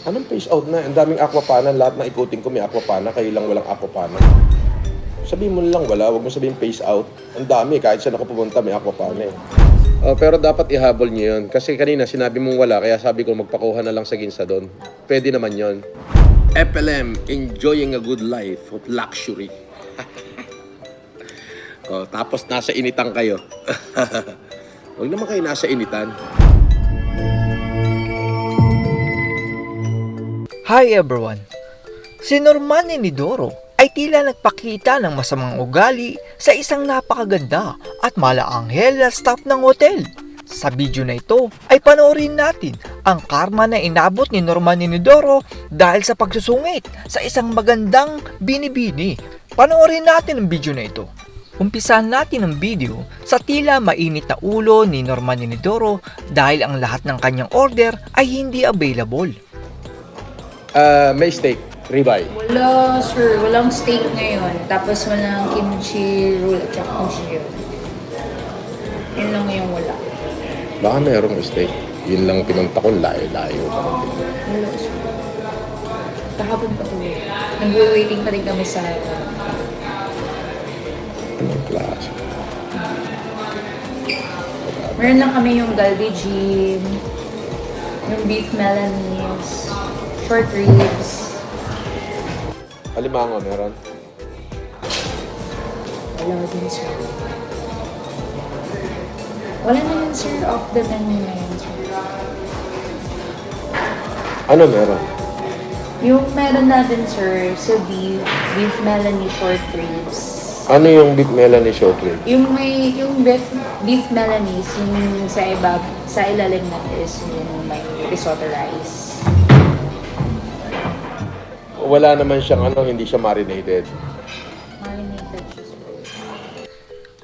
Anong phase out na? Ang daming aquapana, lahat na ikutin ko may aquapana, kayo lang walang aquapana. Sabihin mo lang wala, wag mo sabihin phase out. Ang dami, kahit saan ako pumunta may aquapana eh. Pero dapat ihabol niyo yun. Kasi kanina sinabi mong wala, kaya sabi ko magpakuha na lang sa ginsa doon. Pwede naman yon. FLM, enjoying a good life of luxury. Tapos nasa initan kayo. Huwag naman kayo nasa initan. Hi everyone! Si Norman Enidoro ay tila nagpakita ng masamang ugali sa isang napakaganda at malaanghel na staff ng hotel. Sa video na ito ay panoorin natin ang karma na inabot ni Norman Enidoro dahil sa pagsusungit sa isang magandang binibini. Panoorin natin ang video na ito. Umpisahan natin ang video sa tila mainit na ulo ni Norman Enidoro dahil ang lahat ng kanyang order ay hindi available. May steak, ribeye. Wala, sir. Walang steak ngayon. Tapos walang kimchi roll at saka kimchi roll. Yun lang ngayon wala. Baka mayroong steak. Yun lang pinunta ko, layo-layo. Wala, sir. Kahapon pa po. Nag-waiting pa rin kami sa... Anong klase? Meron lang kami yung Galbi Gym, yung beef Milanese, short ribs. Alimango meron? Wala din, sir. Wala na yun, sir. Off the menu na yun, sir. Ano meron? Yung meron natin, sir, sa beef Milanese short ribs. Ano yung beef Melanie short rib? Yung beef Milanese, yung sa ilalim natin is yung may risotto rice. Wala naman siyang hindi siya marinated. Marinated siya, sir.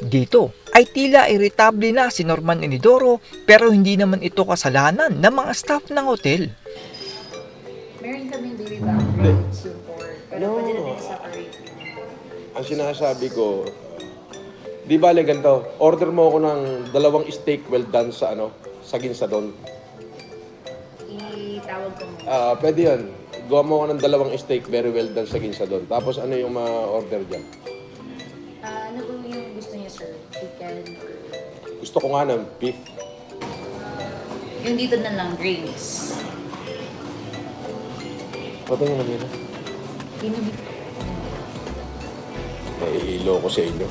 Dito ay tila irritable na si Norman Enidoro pero hindi naman ito kasalanan ng mga staff ng hotel. Meron kaming baby back ribs yung pork. Pero pwede natin separate. Ang sinasabi ko, di bale ganito, order mo ako ng 2 steak well done sa sa ginsa doon. Itawag ko mo. Pwede yun. Gawa mo ako ng 2 steak very well done sa ginsa doon. Tapos ano yung ma-order dyan? Ano po yung gusto niya, sir? Chicken or... Gusto ko nga ng beef. Yung dito na lang, drinks. Pwede nga namin. Pinabit. Nahihilo ko sa inyo.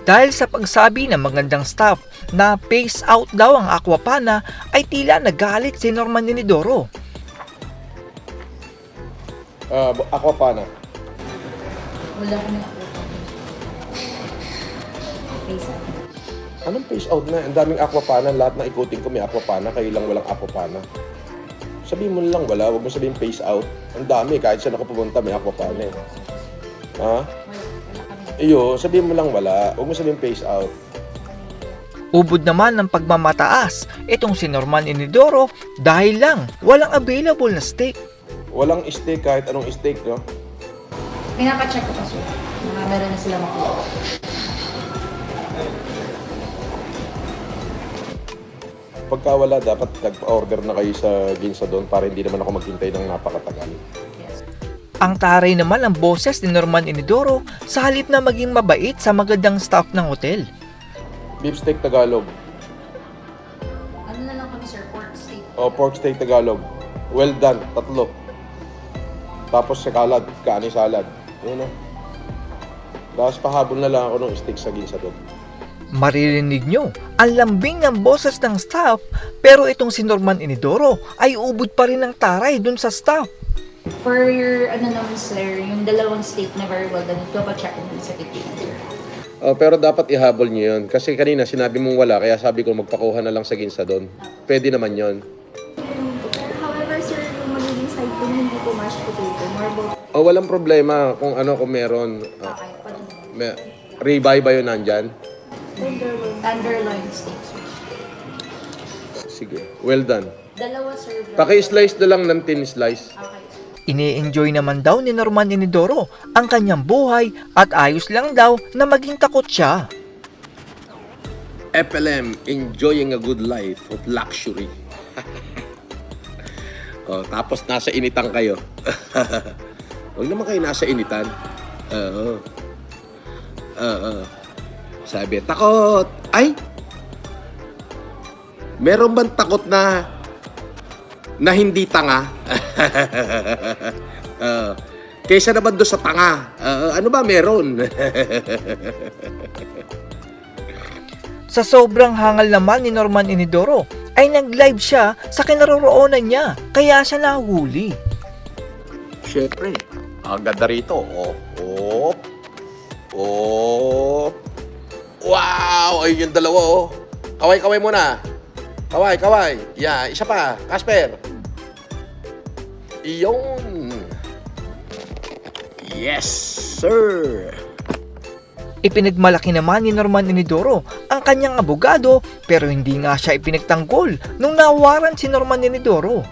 Dahil sa pagsabi ng magandang staff na phase out daw ang aquapana ay tila nagalit si Norman Enidoro. Aquapana. Wala kami ako. Face out. Anong phase out na? Ang daming aquapana, lahat na ikutin ko may aquapana, kayo lang walang aquapana. Sabihin mo lang wala, wag mo sabihin phase out. Ang dami, kahit saan ako pumunta may aquapana eh. Ha? Wala kami. Iyo, sabihin mo lang wala, wag mo sabihin phase out. Ubod naman ng pagmamataas itong si Norman Enidoro dahil lang walang available na steak. Walang steak kahit anong steak, no? Pinapacheck ko pa, sir. Mga meron na sila makuha. Pagka wala, dapat nag-order na kayo sa ginsa doon para hindi naman ako maghintay ng napakatagal. Yes. Ang taray naman ang boses ni Norman Enidoro sa halip na maging mabait sa magandang staff ng hotel. Beef steak Tagalog. Ano na lang kami, sir? Pork steak. O pork steak Tagalog. Well done, 3. Tapos sa salad, kaani salad. Yun o. Tapos pahabol na lang ako ng steak sa ginsa doon. Maririnig nyo ang lambing ng boses ng staff pero itong si Norman Enidoro ay ubod pa rin ng taray dun sa staff. For your, naman, sir, yung 2 steak na very well done, ito pa check natin sa kitchen, sir. Pero dapat ihabol niyo yun. Kasi kanina sinabi mong wala, kaya sabi ko magpakuha na lang sa ginsa doon. Pwede naman yon. However, sir, yung magiging side po hindi po mashed potato. More about Walang problema kung kung meron. Okay, pa rin. Ribeye ba yun nandyan? tenderloin. Tenderloin steak, sir. Sige, well done. 2, sir. Paki-slice na lang ng thin slice. Okay. Ini-enjoy naman daw ni Norman Enidoro ang kanyang buhay at ayos lang daw na maging takot siya. FLM, enjoying a good life of luxury. Oh, tapos nasa initan kayo. Huwag naman kayo nasa initan. Oo. Sabi, takot. Ay! Meron bang takot na hindi tanga? Kaysa naman doon sa tanga. Ano ba meron? Sa sobrang hangal naman ni Norman Inidoro, ay nag-live siya sa kinaroroonan niya, kaya siya nahuli. Siyempre, ang ganda rito. Oh. Wow! Ayun yung dalawa, oh. Kaway muna. Kaway. Yeah, isa pa. Casper. Iyon. Yes, sir. Ipinagmalaki naman ni Norman Inidoro ang kanyang abogado, pero hindi nga siya ipinagtanggol nung nawaran si Norman Inidoro.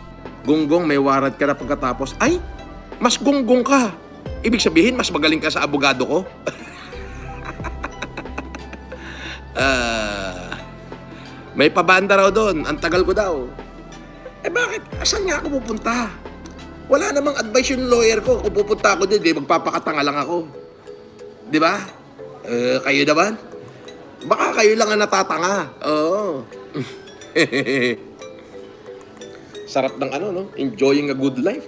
Gunggong, may warrant ka na pagkatapos. Ay, mas gunggong ka. Ibig sabihin, mas magaling ka sa abogado ko? May pabanda raw doon. Ang tagal ko daw. Bakit? Asan nga ako pupunta? Wala namang advice yung lawyer ko. Kung pupunta ako doon, magpapakatanga lang ako. Di ba? Kayo naman? Baka kayo lang ang natatanga. Oo. Sarap ng enjoying a good life.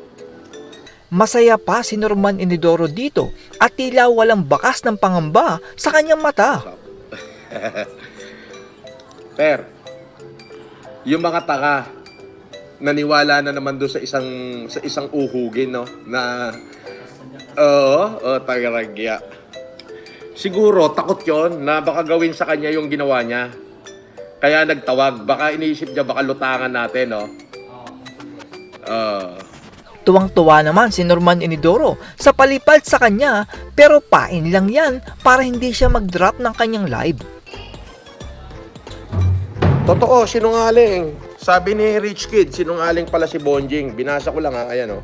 Masaya pa si Norman Inidoro dito at tila walang bakas ng pangamba sa kanyang mata. Per, yung mga tanga, naniwala na naman doon sa isang uhugin, no? Na, tagaragya. Siguro, takot yon na baka gawin sa kanya yung ginawa niya. Kaya nagtawag. Baka iniisip niya, baka lutangan natin, no? Tuwang-tuwa naman si Norman Inidoro sa palipad sa kanya, pero pain lang yan para hindi siya mag-drop ng kanyang live. Totoo, sinungaling. Sabi ni Rich Kid, sinungaling pala si Bonjing. Binasa ko lang, ayan,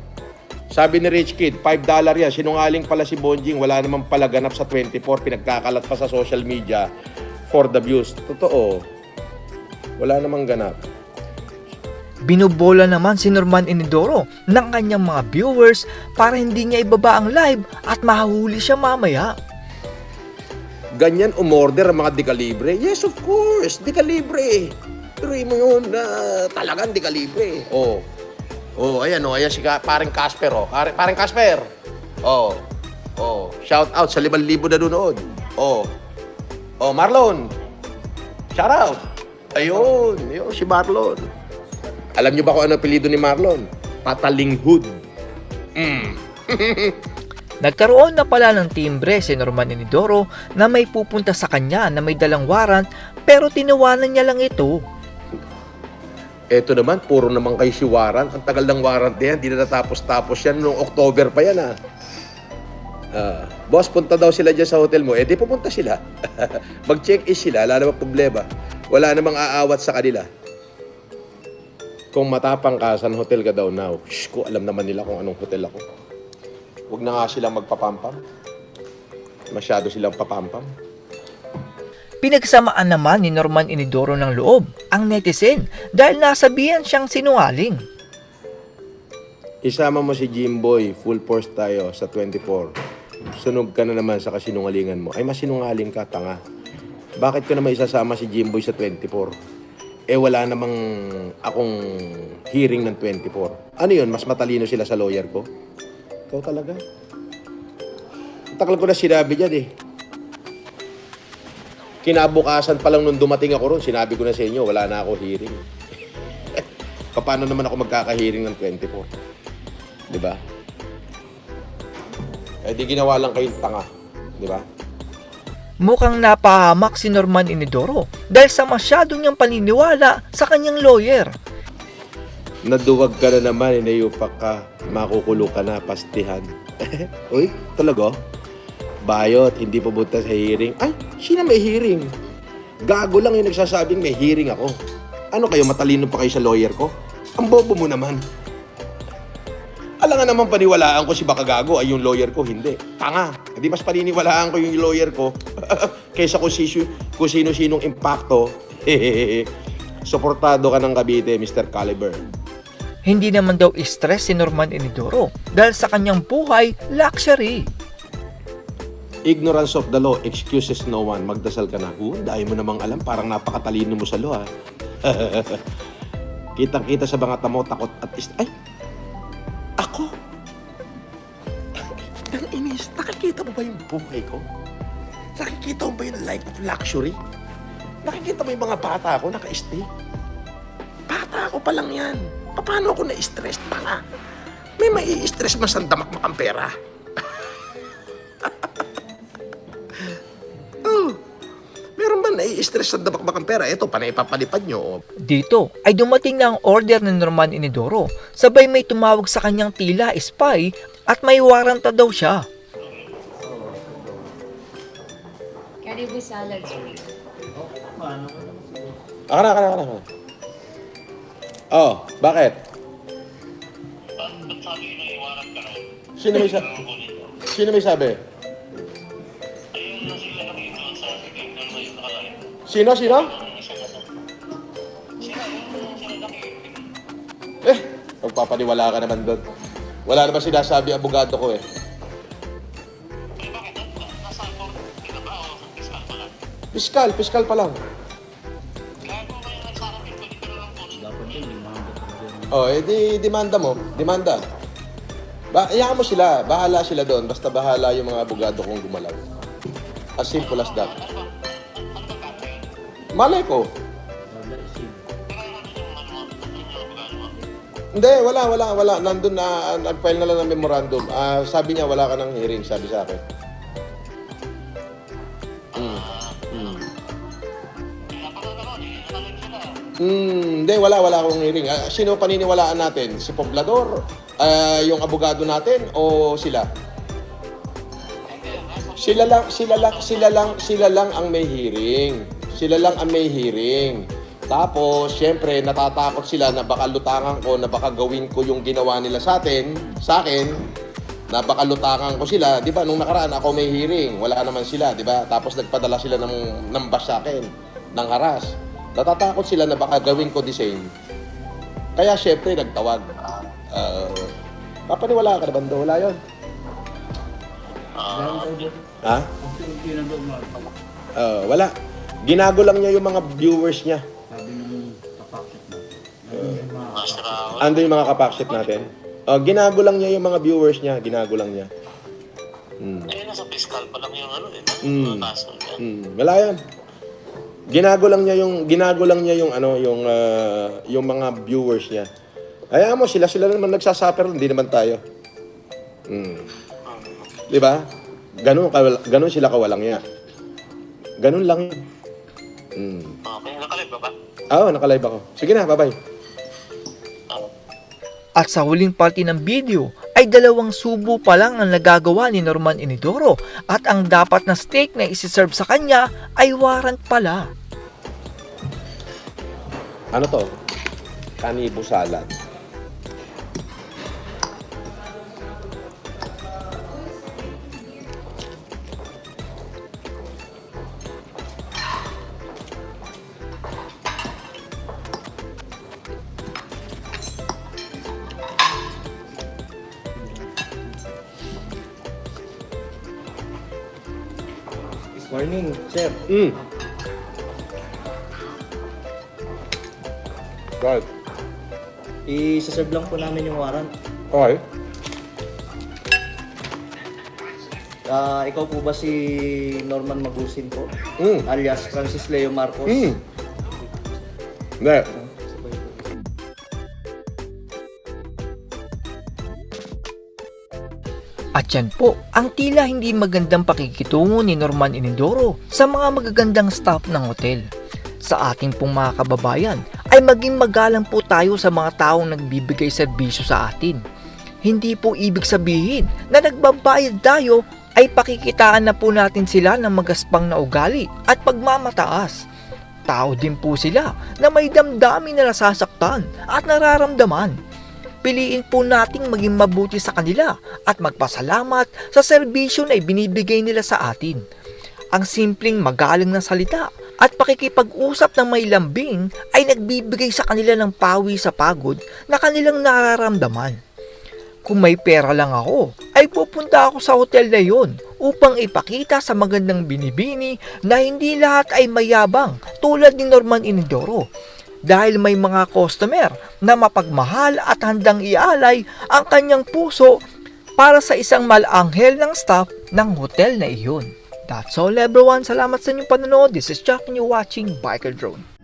Sabi ni Rich Kid, $5 yan. Sinungaling pala si Bonjing. Wala namang palaganap sa 24. Pinagkakalat pa sa social media for the views. Totoo. Wala namang ganap. Binubola naman si Norman Inidoro ng kanyang mga viewers para hindi niya ibaba ang live at mahuli siya mamaya. Ganyan umorder ang mga dekalibre? Yes, of course. Dekalibre. Tuloy mo yun na talagang dekalibre. Ayan si paring Casper, Paring Casper. Shout out sa 5,000 na doon. Marlon. Shout out. Ayun, si Marlon. Alam niyo ba kung ano apelyido ni Marlon? Patalinghud. Nagkaroon na pala ng timbre si Norman Inidoro na may pupunta sa kanya na may dalang warrant, pero tinawanan niya lang ito. Eto naman, puro naman kayo si warrant. Ang tagal ng warrant na yan, di na natapos-tapos yan. Noong October pa yan, boss, punta daw sila dyan sa hotel mo. Di pupunta sila. Mag-check-in sila, wala namang problema. Wala namang aawat sa kanila. Kung matapang ka, San hotel ka daw now? Ko, alam naman nila kung anong hotel ako. Huwag na nga silang magpapampam. Masyado silang papampam. Pinagsamaan naman ni Norman Inidoro ng loob ang netizen dahil nasabihan siyang sinungaling. Isama mo si Jimboy, full force tayo sa 24. Sunog ka na naman sa kasinungalingan mo. Ay, masinungaling ka, tanga. Bakit ko naman isasama si Jimboy sa 24? Wala namang akong hearing ng 24. Ano yun? Mas matalino sila sa lawyer ko? Ikaw talaga? Tagal ko na sinabi dyan Kinabukasan pa lang nung dumating ako ron, sinabi ko na sa inyo, wala na ako hearing. Paano naman ako magkaka-hearing ng 24? Diba? Di ginawa lang kayong tanga. Diba? Mukhang napahamak si Norman Inidoro dahil sa masyado niyang paniniwala sa kanyang lawyer. Naduwag ka na naman, inayupak ka, makukulong ka na, pastihan. Uy, talaga? Bayot, hindi pupunta sa hearing. Ay, sino may hearing? Gago lang yung nagsasabing may hearing ako. Ano kayo, matalino pa kayo sa lawyer ko? Ang bobo mo naman. Alam nga naman paniwalaan ko si baka gago ay yung lawyer ko, hindi. Tanga. Hindi mas paniniwalaan ko yung lawyer ko kaysa kung sino-sinong impacto. Suportado ka ng Cavite, Mr. Caliber. Hindi naman daw stress si Norman Inidoro dahil sa kanyang buhay luxury. Ignorance of the law excuses no one. Magdasal ka na. Dahil mo namang alam, parang napakatalino mo sa law, ha? Kitang-kita sa mga tamo, takot at ay! Ako? Ang inis, nakikita mo ba yung buhay ko? Nakikita mo ba yung life of luxury? Nakikita mo yung mga bata ko naka-stay? Bata ko pa lang yan. Paano ako na-stress? Baka may mai-stress man sa damak makang pera. Oh, meron ba nai-stress sa damak makang pera? Ito, panay papalipad nyo. Dito ay dumating na ang order ni Norman Inidoro, sabay may tumawag sa kanyang tila spy at may warranta daw siya. Karibu salad, sir. Akala. Oh, bakit? Sino may sabi? Sino? Magpapaniwala ka naman doon. Wala naman sinasabi abogado ko eh. Piskal pa lang. Oh, di demanda mo. Demanda. Iyaan mo sila. Bahala sila doon. Basta bahala yung mga abogado kong gumalaw. As simple as that. Malay ko. Hindi, wala. Nandun na, nag-file na lang ng memorandum. Sabi niya, wala ka ng hearing, sabi sa akin. Hindi, wala akong hearing. Sino paniniwalaan natin? Si Poblador? Yung abogado natin? O sila? Sila lang ang may hearing. Tapos, syempre, natatakot sila na baka lutangan ko, na baka gawin ko yung ginawa nila sa akin, na baka lutangan ko sila. Di ba, nung nakaraan ako may hearing, wala naman sila, di ba? Tapos nagpadala sila ng bash sa akin, ng haras. Natatakot sila na baka gawin ko the same. Kaya syempre, nagtawag. Papaniwala ka na bando? Wala yun. Ha? Wala. Ginago lang niya yung mga viewers niya. Ando yung mga kapakship natin. Ginago lang niya yung mga viewers niya. Ginago lang niya. Nasa fiscal pa lang yung mga kaso niya. Wala yan. Ginago lang niya yung mga viewers niya. Kaya mo, sila naman nagsasuffer, hindi naman tayo. Di ba? Ganun sila kawalang niya. Ganun lang yun. Okay, nakalive ba ba? Oo, nakalive ako. Sige na, bye-bye. At sa huling parte ng video ay 2 subo pa lang ang nagagawa ni Norman Inidoro at ang dapat na steak na isi-serve sa kanya ay warrant pala. Ano to? Kanibo salad. Morning, sir. Right. I-serve lang po namin yung warrant. Okay. Ikaw po ba si Norman Magusin po? Mm. Alias Francis Leo Marcos? Hindi. At yan po, ang tila hindi magandang pakikitungo ni Norman Inidoro sa mga magagandang staff ng hotel. Sa ating pong mga kababayan, ay maging magalang po tayo sa mga taong nagbibigay serbisyo sa atin. Hindi po ibig sabihin na nagbabayad tayo ay pakikitaan na po natin sila ng magaspang na ugali at pagmamataas. Tao din po sila na may damdamin na nasasaktan at nararamdaman. Piliin po nating maging mabuti sa kanila at magpasalamat sa serbisyo na ibinibigay nila sa atin. Ang simpleng magalang na salita at pakikipag-usap ng may lambing ay nagbibigay sa kanila ng pawi sa pagod na kanilang nararamdaman. Kung may pera lang ako, ay pupunta ako sa hotel na yon upang ipakita sa magandang binibini na hindi lahat ay mayabang tulad ni Norman Inidoro. Dahil may mga customer na mapagmahal at handang ialay ang kanyang puso para sa isang malanghel ng staff ng hotel na iyon. That's all everyone. Salamat sa inyong panonood. This is Chuck and you're watching Biker Drone.